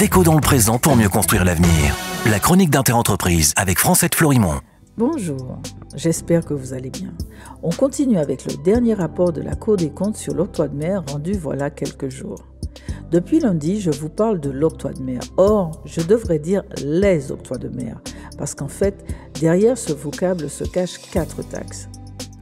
Déco dans le présent pour mieux construire l'avenir. La chronique d'Interentreprise avec Francette Florimond. Bonjour, j'espère que vous allez bien. On continue avec le dernier rapport de la Cour des comptes sur l'octroi de mer rendu voilà quelques jours. Depuis lundi, je vous parle de l'octroi de mer. Or, je devrais dire les octrois de mer, parce qu'en fait, derrière ce vocable se cachent 4 taxes.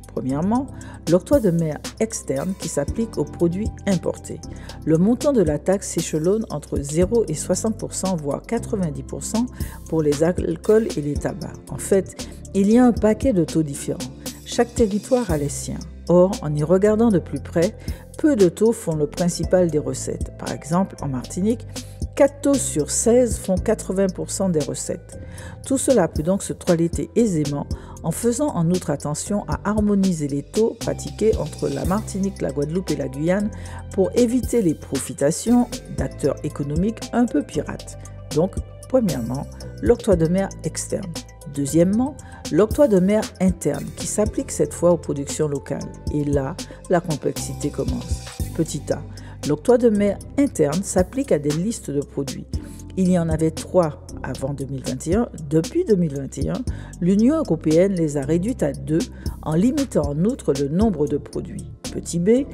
Premièrement, l'octroi de mer externe qui s'applique aux produits importés. Le montant de la taxe s'échelonne entre 0 et 60%, voire 90% pour les alcools et les tabacs. En fait, il y a un paquet de taux différents. Chaque territoire a les siens. Or, en y regardant de plus près, peu de taux font le principal des recettes. Par exemple, en Martinique, 4 taux sur 16 font 80% des recettes. Tout cela peut donc se toiletter aisément en faisant en outre attention à harmoniser les taux pratiqués entre la Martinique, la Guadeloupe et la Guyane pour éviter les profitations d'acteurs économiques un peu pirates. Donc, premièrement, l'octroi de mer externe. Deuxièmement, l'octroi de mer interne qui s'applique cette fois aux productions locales. Et là, la complexité commence. Petit a, l'octroi de mer interne s'applique à des listes de produits. Il y en avait 3 avant 2021. Depuis 2021, l'Union européenne les a réduites à 2 en limitant en outre le nombre de produits. Petit b,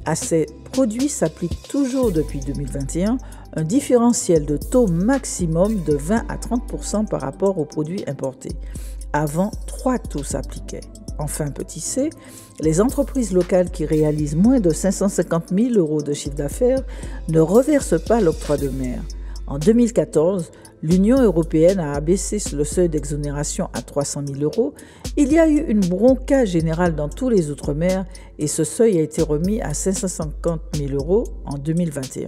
à ces produits s'applique toujours depuis 2021 un différentiel de taux maximum de 20 à 30% par rapport aux produits importés. Avant, 3 taux s'appliquaient. Enfin, petit c, les entreprises locales qui réalisent moins de 550 000 € de chiffre d'affaires ne reversent pas l'octroi de mer. En 2014, l'Union européenne a abaissé le seuil d'exonération à 300 000 €. Il y a eu une bronca générale dans tous les outre-mer et ce seuil a été remis à 550 000 € en 2021.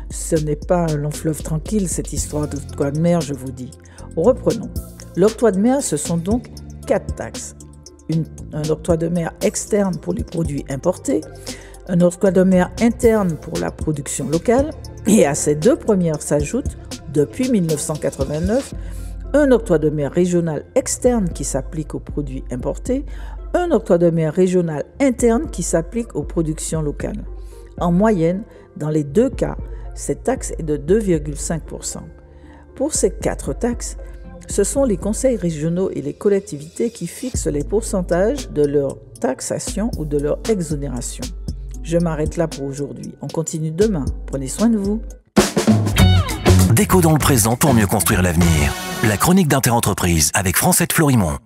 Ce n'est pas un long fleuve tranquille, cette histoire d'octroi de mer, je vous dis. Reprenons. L'octroi de mer, ce sont donc 4 taxes. Un octroi de mer externe pour les produits importés, un octroi de mer interne pour la production locale, et à ces 2 premières s'ajoute, depuis 1989, un octroi de mer régional externe qui s'applique aux produits importés, un octroi de mer régional interne qui s'applique aux productions locales. En moyenne, dans les 2 cas, cette taxe est de 2,5%. Pour ces 4 taxes, ce sont les conseils régionaux et les collectivités qui fixent les pourcentages de leur taxation ou de leur exonération. Je m'arrête là pour aujourd'hui. On continue demain. Prenez soin de vous. Déco dans le présent pour mieux construire l'avenir. La chronique d'Interentreprise avec Francette Florimond.